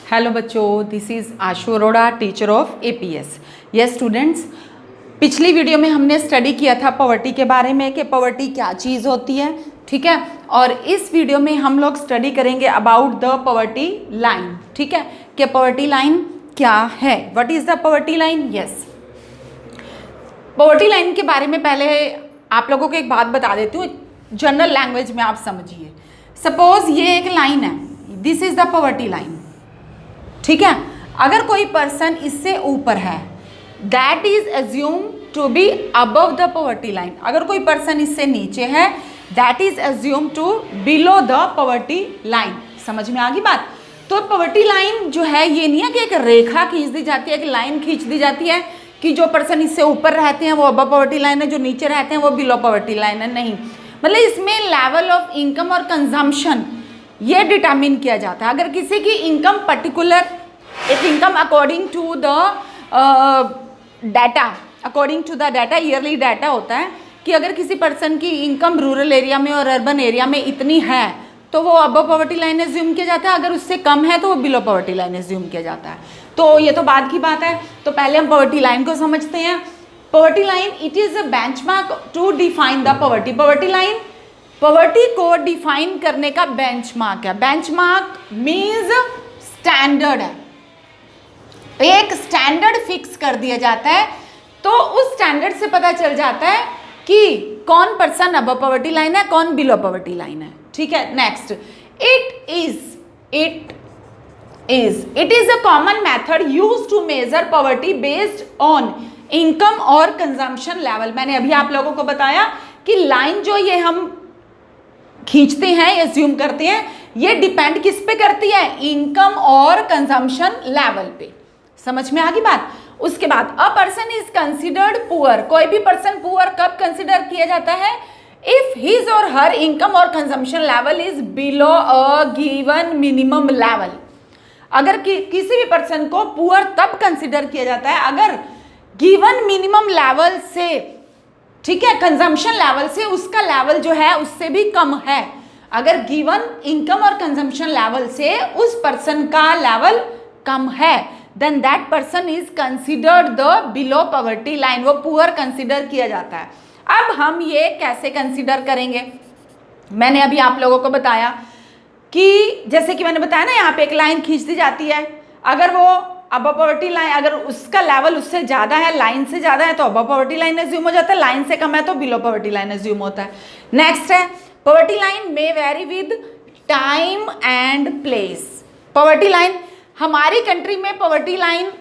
Hello बच्चों, this is Ashu Arora, teacher of APS. Yes students, पिछली video में हमने स्टडी किया था पॉवर्टी के बारे में कि पॉवर्टी क्या चीज़ होती है, ठीक है। और इस वीडियो में हम लोग स्टडी करेंगे अबाउट द पॉवर्टी लाइन, ठीक है, कि पॉवर्टी लाइन क्या है, what is the poverty line. Yes, poverty line के बारे में पहले आप लोगों को एक बात बता देती हूँ, जनरल लैंग्वेज में आप समझिए। सपोज ये एक लाइन है, this is the poverty line, ठीक है। अगर कोई पर्सन इससे ऊपर है, that is assume to be above the poverty line. अगर कोई पर्सन इससे नीचे है, that is assume to below the poverty line. समझ में आ गई बात। तो पॉवर्टी लाइन जो है ये नहीं है कि एक रेखा खींच दी जाती है, एक लाइन खींच दी जाती है कि जो पर्सन इससे ऊपर रहते हैं वो अबव पॉवर्टी लाइन है, जो नीचे रहते हैं वो बिलो पॉवर्टी लाइन है। नहीं, मतलब इसमें लेवल ऑफ इनकम और कंजम्पशन ये डिटरमिन किया जाता है। अगर किसी की इनकम पर्टिकुलर एक income according to the data, according to the data, yearly data होता है कि अगर किसी पर्सन की इनकम रूरल एरिया में और अर्बन एरिया में इतनी है तो वो अबव पॉवर्टी लाइन एज्यूम किया जाता है, अगर उससे कम है तो वो बिलो पॉवर्टी लाइन एज्यूम किया जाता है। तो ये तो बाद की बात है। तो पहले हम पॉवर्टी लाइन को समझते हैं। Poverty line it is a benchmark to define the poverty. Poverty line poverty को डिफाइन करने का बेंचमार्क है। बेंचमार्क मीन्स स्टैंडर्ड है, एक स्टैंडर्ड फिक्स कर दिया जाता है, तो उस स्टैंडर्ड से पता चल जाता है कि कौन पर्सन अबव पॉवर्टी लाइन है, कौन बिलो पॉवर्टी लाइन है, ठीक है। Next, it is a common method used to measure poverty based on income और कंजम्पशन लेवल। मैंने अभी आप लोगों को बताया कि लाइन जो ये हम खींचते हैं, एज्यूम करते हैं, ये डिपेंड किस पे करती है, इनकम और कंजम्पशन लेवल पे। समझ में आ गई बात। उसके बाद a person is considered poor. कोई भी पर्सन पुअर कब कंसिडर किया जाता है, इफ हिज और हर इनकम और consumption level is below a given minimum level. अगर किसी भी पर्सन को पुअर तब कंसिडर किया जाता है अगर गिवन मिनिमम लेवल से, ठीक है, कंजम्पशन लेवल से उसका लेवल जो है उससे भी कम है। अगर गिवन इनकम और कंजम्पशन लेवल से उस पर्सन का लेवल कम है, then that person is considered the below poverty line. वो पुअर कंसिडर किया जाता है। अब हम ये कैसे कंसिडर करेंगे, मैंने अभी आप लोगों को बताया कि जैसे कि मैंने बताया ना, यहाँ पे एक लाइन खींच दी जाती है। अगर वो अबव पॉवर्टी लाइन, अगर उसका लेवल उससे ज़्यादा है, लाइन से ज़्यादा है, तो अबव पॉवर्टी लाइन एज्यूम हो जाता है, लाइन से कम है तो बिलो पॉवर्टी लाइन एज्यूम होता है। नेक्स्ट है, poverty line may very with time and place. Poverty line, हमारी कंट्री में पॉवर्टी लाइन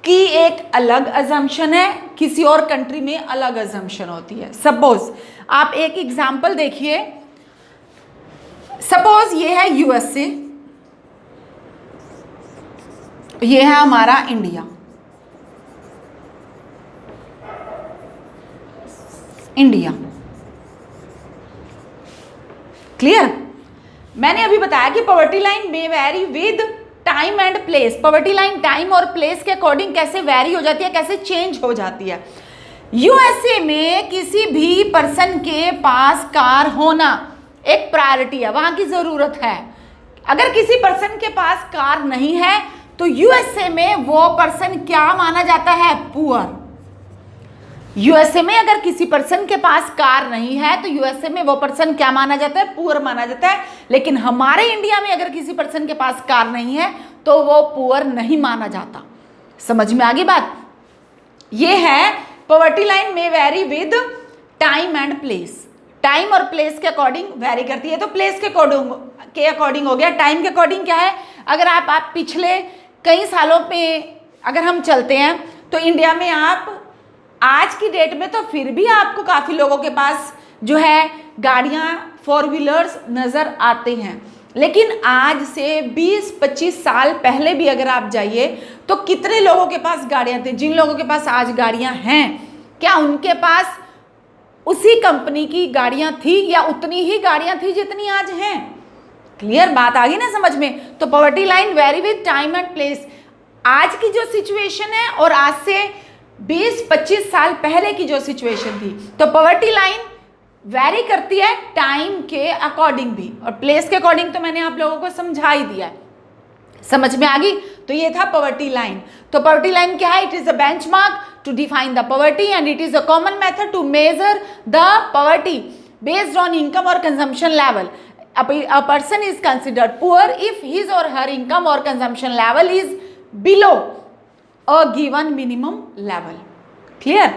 की एक अलग अजम्पशन है, किसी और कंट्री में अलग अजम्पशन होती है। सपोज आप एक एग्जाम्पल देखिए, सपोज ये है यूएसए, ये है हमारा इंडिया। क्लियर। मैंने अभी बताया कि poverty line may very with time and place. Poverty line time और प्लेस के अकॉर्डिंग कैसे वेरी हो जाती है, कैसे चेंज हो जाती है। यूएसए में किसी भी पर्सन के पास कार होना एक प्रायोरिटी है, वहां की जरूरत है। अगर किसी पर्सन के पास कार नहीं है तो यूएसए में वो पर्सन क्या माना जाता है, पुअर। यूएसए में अगर किसी पर्सन के पास कार नहीं है तो यूएसए में वो पर्सन क्या माना जाता है, पुअर माना जाता है। लेकिन हमारे इंडिया में अगर किसी पर्सन के पास कार नहीं है तो वो पुअर नहीं माना जाता। समझ में आ गई बात। ये है पॉवर्टी लाइन में very with time and place. Time और प्लेस के अकॉर्डिंग वेरी करती है। तो प्लेस के अकॉर्डिंग हो गया। टाइम के अकॉर्डिंग क्या है, अगर आप पिछले कई सालों में अगर हम चलते हैं तो इंडिया में आप आज की डेट में तो फिर भी आपको काफ़ी लोगों के पास जो है गाड़ियाँ, फोर व्हीलर्स नज़र आते हैं। लेकिन आज से 20-25 साल पहले भी अगर आप जाइए तो कितने लोगों के पास गाड़ियाँ थी। जिन लोगों के पास आज गाड़ियाँ हैं, क्या उनके पास उसी कंपनी की गाड़ियाँ थी या उतनी ही गाड़ियाँ थी जितनी आज हैं। क्लियर बात आ गई ना समझ में। तो poverty line very with time and place. आज की जो सिचुएशन है और आज से 20-25 साल पहले की जो सिचुएशन थी, तो पॉवर्टी लाइन वैरी करती है टाइम के अकॉर्डिंग भी, और प्लेस के अकॉर्डिंग तो मैंने आप लोगों को समझा ही दिया है। समझ में आ गई? तो ये था पॉवर्टी लाइन। तो पॉवर्टी लाइन क्या है? It is a benchmark to define the poverty and it is a common method to measure the poverty based on income और consumption level. A person is considered poor if his or her income or consumption level is below a given minimum level. Clear?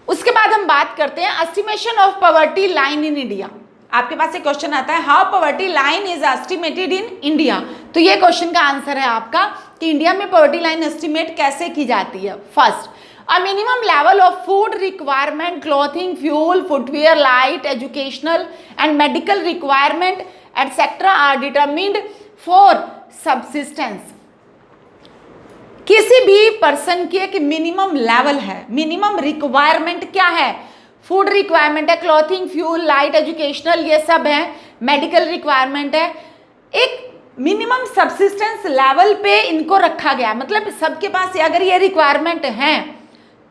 उसके बाद हम बात करते हैं estimation of poverty line in India. आपके पास एक question आता है how poverty line is estimated in India. तो ये क्वेश्चन का आंसर है आपका कि इंडिया में पॉवर्टी लाइन एस्टिमेट कैसे की जाती है. First, a minimum level of food requirement, clothing, fuel, footwear, light, educational and medical requirement etc. are determined for subsistence. किसी भी पर्सन की एक मिनिमम लेवल है. मिनिमम रिक्वायरमेंट क्या है? फूड रिक्वायरमेंट है, क्लॉथिंग, फ्यूल, लाइट, एजुकेशनल, ये सब है, मेडिकल रिक्वायरमेंट है. एक मिनिमम सब्सिस्टेंस लेवल पे इनको रखा गया. मतलब सबके पास अगर ये रिक्वायरमेंट है,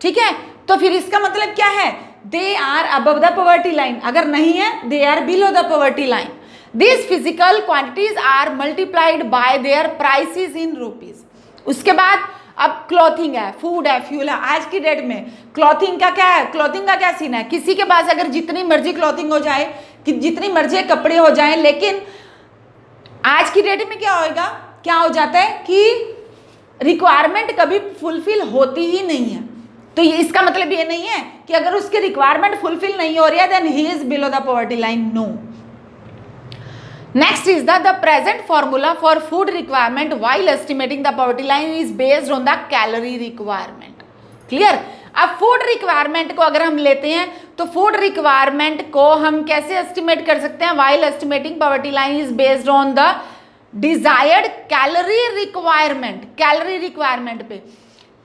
ठीक है, तो फिर इसका मतलब क्या है? They are above the poverty line. अगर नहीं है, they are below the poverty line. This physical quantities are multiplied by their prices in rupees. उसके बाद अब क्लॉथिंग है, फूड है, फ्यूल है. आज की डेट में क्लॉथिंग का क्या है? क्लॉथिंग का क्या सीन है? किसी के पास अगर जितनी मर्जी क्लॉथिंग हो जाए, कि जितनी मर्जी कपड़े हो जाए, लेकिन आज की डेट में क्या होगा, क्या हो जाता है कि रिक्वायरमेंट कभी फुलफिल होती ही नहीं है. तो ये इसका मतलब ये नहीं है कि अगर उसकी रिक्वायरमेंट फुलफिल नहीं हो रही है then he is below the poverty line. No. Next is the present formula for food requirement while estimating the poverty line is based on the calorie requirement. Clear? अब फूड रिक्वायरमेंट को अगर हम लेते हैं तो फूड रिक्वायरमेंट को हम कैसे एस्टिमेट कर सकते हैं? While estimating poverty line is based on the desired calorie requirement. Calorie requirement पे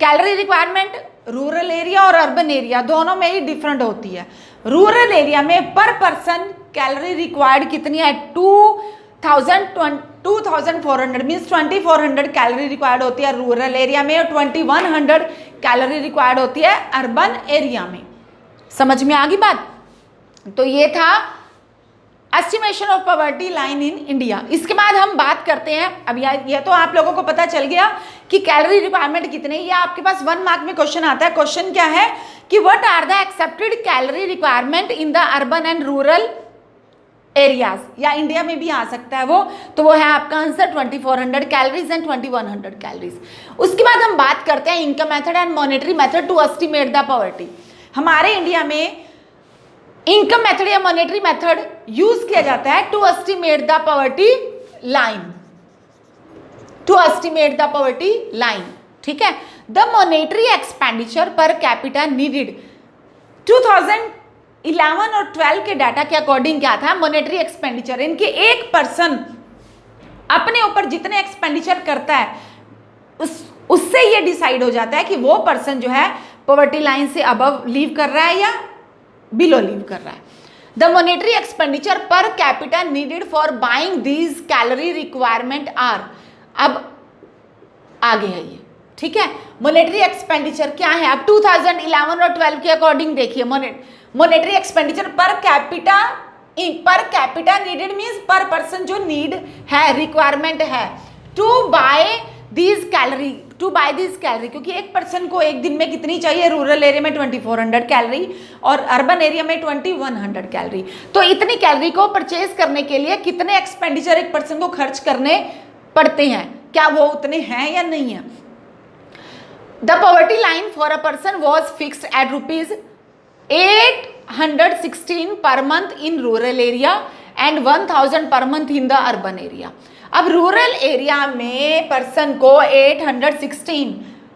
कैलोरी रिक्वायरमेंट रूरल एरिया और अर्बन एरिया दोनों में ही डिफरेंट होती है. रूरल एरिया में पर पर्सन कैलोरी रिक्वायर्ड कितनी है? 2400 मीन्स 2400 कैलोरी रिक्वायर्ड होती है रूरल एरिया में और 2100 कैलोरी रिक्वायर्ड होती है अर्बन एरिया में. समझ में आ गई बात? तो ये था estimation of poverty line in India. इसके बाद हम बात करते हैं, अब ये तो आप लोगों को पता चल गया कि कैलोरी रिक्वायरमेंट कितने. ये आपके पास 1 मार्क में क्वेश्चन आता है. क्वेश्चन क्या है कि what are the accepted calorie requirement in the urban and rural areas. या इंडिया में भी आ सकता है वो. तो वो है आपका आंसर 2400 कैलोरीज एंड 2100 कैलोरीज. उसके बाद हम बात करते हैं income method and monetary method to estimate the poverty. हमारे इंडिया में इनकम मेथड या मॉनेटरी मेथड यूज किया जाता है to estimate the poverty line. To estimate the poverty line. ठीक है. The monetary expenditure per capita needed 2011 और 12 के डाटा के अकॉर्डिंग क्या था? मॉनेटरी एक्सपेंडिचर, इनके एक पर्सन अपने ऊपर जितने एक्सपेंडिचर करता है उससे ये डिसाइड हो जाता है कि वो पर्सन जो है पॉवर्टी लाइन से अबव लीव कर रहा है या बिलो लीव कर रहा है. The monetary expenditure per capita needed for buying these calorie requirement are. अब आगे है ये. ठीक है. मॉनेटरी एक्सपेंडिचर क्या है? अब 2011 और 12 के अकॉर्डिंग देखिए, monetary expenditure per capita needed means पर पर्सन जो नीड है, रिक्वायरमेंट है टू बाय दीज कैलोरी, क्योंकि एक पर्सन को एक दिन में कितनी चाहिए? रूरल एरिया में 2400 कैलोरी और अर्बन एरिया में 2100 कैलोरी. तो इतनी कैलोरी को परचेज करने के लिए कितने एक्सपेंडिचर एक पर्सन को खर्च करने पड़ते हैं? क्या वो उतने हैं या नहीं है? The poverty line for a person was fixed at ₹816 per month in rural area and 1000 per month in the urban area. अब रूरल एरिया में पर्सन को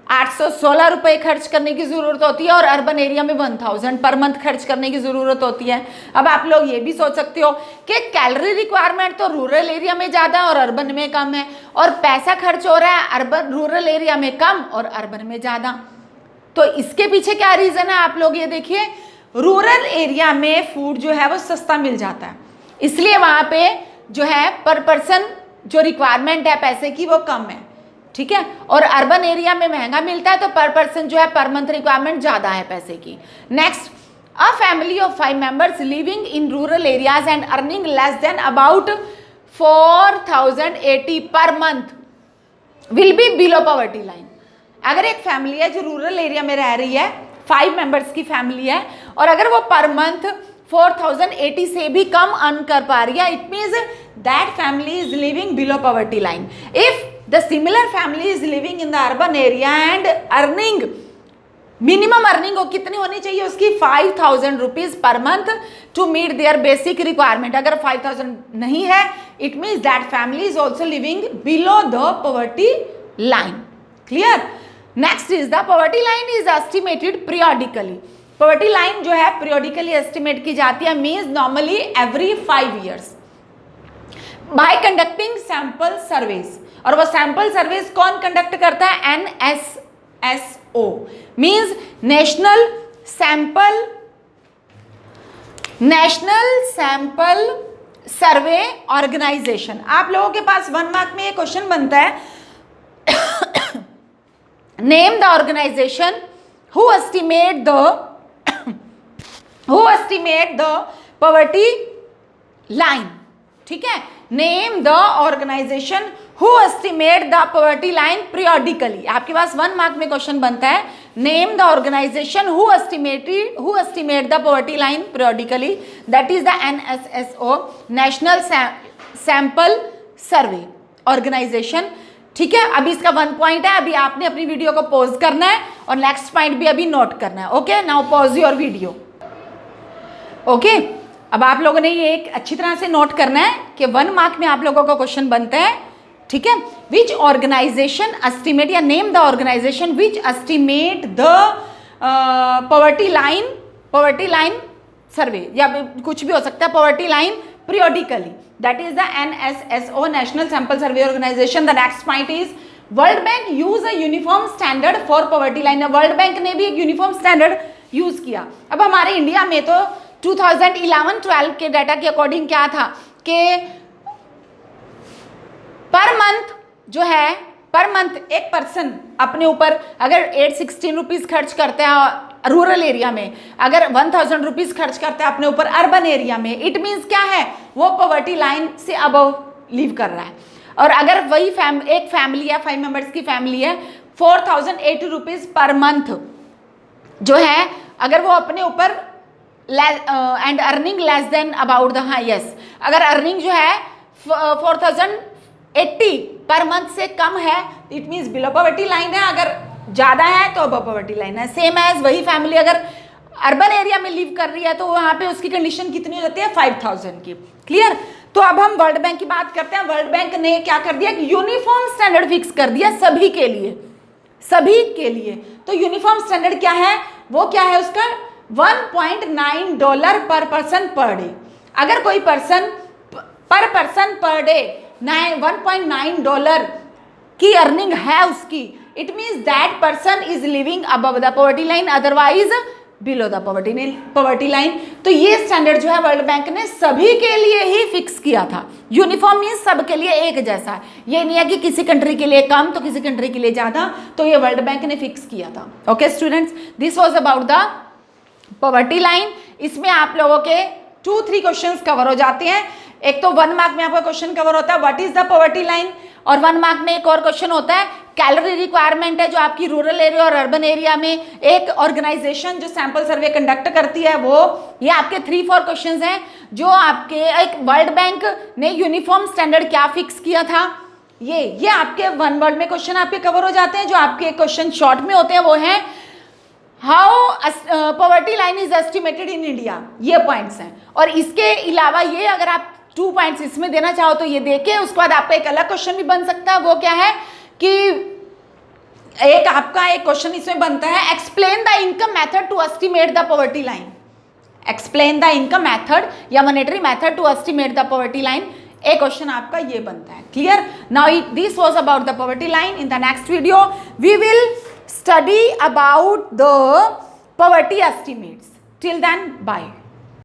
816 रुपए खर्च करने की जरूरत होती है और अर्बन एरिया में 1000 पर मंथ खर्च करने की जरूरत होती है. अब आप लोग ये भी सोच सकते हो कि कैलोरी रिक्वायरमेंट तो रूरल एरिया में ज्यादा और अर्बन में कम है, और पैसा खर्च हो रहा है रूरल एरिया में कम और अर्बन में ज्यादा. तो इसके पीछे क्या रीजन है? आप लोग ये देखिए, रूरल एरिया में फूड जो है वो सस्ता मिल जाता है, इसलिए वहां पे जो है पर पर्सन जो रिक्वायरमेंट है पैसे की वो कम है. ठीक है. और अर्बन एरिया में महंगा मिलता है तो पर पर्सन जो है पर मंथ रिक्वायरमेंट ज्यादा है पैसे की. Next, a family of 5 members living in rural areas and earning less than about 4080 per month will be below poverty line. अगर एक फैमिली है जो रूरल एरिया में रह रही है, 5 मेंबर्स की फैमिली है, और अगर वो पर मंथ 4080 से भी कम अर्न कर पा रही है, it means that family is living below poverty line. If the similar family is living in the urban area and earning, minimum earning कितनी होनी चाहिए उसकी, 5000 rupees per month to meet their basic requirement. अगर 5000 नहीं है, it means that family is also living below the poverty line. Clear? Next is the poverty line is estimated periodically. Poverty line जो है periodically estimate की जाती है, means normally every 5 years by conducting sample surveys. और वो sample surveys कौन conduct करता है? NSSO means National Sample Survey Organisation. आप लोगों के पास 1 मार्क में ये क्वेश्चन बनता है, name the organisation who estimate the poverty line. ठीक है, name the organisation who estimate the poverty line periodically. आपके पास 1 मार्क में क्वेश्चन बनता है, name the organisation who estimate the poverty line periodically, that is the NSSO, National Sample Survey Organisation. ठीक है, अभी इसका 1 पॉइंट है, अभी आपने अपनी वीडियो को पॉज करना है और नेक्स्ट पॉइंट भी अभी नोट करना है। Okay, now pause your video. Okay, अब आप लोगों ने ये एक अच्छी तरह से नोट करना है कि 1 मार्क में आप लोगों का क्वेश्चन बनता है। ठीक है, विच ऑर्गेनाइजेशन एस्टिमेट, या name the organisation which estimate the poverty line survey, या कुछ भी हो सकता है, poverty line periodically, that is the NSSO, National Sample Survey Organisation. The next point is World Bank use a uniform standard for poverty line. World Bank ने भी एक uniform standard use किया। अब हमारे इंडिया में तो 2011-12 के डाटा के अकॉर्डिंग क्या था कि पर मंथ जो है, पर मंथ एक पर्सन अपने ऊपर अगर 816 रुपीज खर्च करता है रूरल एरिया में, अगर 1000 रुपीज खर्च करता है अपने ऊपर अर्बन एरिया में, इट मीन्स क्या है, वो पॉवर्टी लाइन से अबव लिव कर रहा है। और अगर वही एक फैमिली है, 5 मेंबर्स की फैमिली है, 4080 रुपीज पर मंथ जो है, अगर वो अपने ऊपर and earning less than about the, हाँ यस, अगर अर्निंग जो है 4080 पर मंथ से कम है, it means below poverty line है। अगर ज़्यादा है तो अबव पॉवर्टी लाइन है। सेम एज वही फैमिली अगर अर्बन एरिया में लिव कर रही है तो वहाँ पे उसकी कंडीशन कितनी हो जाती है, 5000 की। क्लियर? तो अब हम वर्ल्ड बैंक की बात करते हैं। वर्ल्ड बैंक ने क्या कर दिया, यूनिफॉर्म स्टैंडर्ड फिक्स कर दिया सभी के लिए। तो यूनिफॉर्म स्टैंडर्ड क्या है, वो क्या है उसका, $1.9 पर पर्सन पर डे। अगर कोई पर्सन पर डे $1.9 की अर्निंग है उसकी, it means that person is living above the poverty line, otherwise below the poverty line. तो ये स्टैंडर्ड जो है वर्ल्ड बैंक ने सभी के लिए ही फिक्स किया था। यूनिफॉर्म मीन्स सब के लिए एक जैसा है, ये नहीं है कि किसी कंट्री के लिए कम तो किसी कंट्री के लिए ज़्यादा, तो ये वर्ल्ड बैंक ने फिक्स किया था। Okay students, this was about the poverty line. इसमें आप लोगों के 2-3 क्वेश्चंस कवर हो जाते हैं। एक तो 1 मार्क में आपका क्वेश्चन कवर होता है what is the poverty line, और 1 मार्क में एक और क्वेश्चन होता है कैलोरी रिक्वायरमेंट है जो आपकी रूरल एरिया और अर्बन एरिया में एक ऑर्गेनाइजेशन जो सैंपल सर्वे कंडक्ट करती है वो। ये आपके 3-4 क्वेश्चंस हैं जो आपके एक वर्ल्ड बैंक ने यूनिफॉर्म स्टैंडर्ड क्या फिक्स किया था, ये आपके 1 वर्ड में क्वेश्चन आपके कवर हो जाते हैं। जो आपके क्वेश्चन शॉर्ट में होते हैं वो हैं how poverty line is estimated in India, ये पॉइंट्स हैं। और इसके अलावा ये अगर आप 2 पॉइंट्स इसमें देना चाहो तो ये देके उसके बाद आपका एक अलग क्वेश्चन भी बन सकता है। वो क्या है कि एक आपका एक क्वेश्चन इसमें बनता है explain the income method to estimate the poverty line, explain the income method या monetary method to estimate the poverty line, एक क्वेश्चन आपका ये बनता है। Clear? Now this was about the poverty line. In the next video we will study about the poverty estimates. Till then, bye.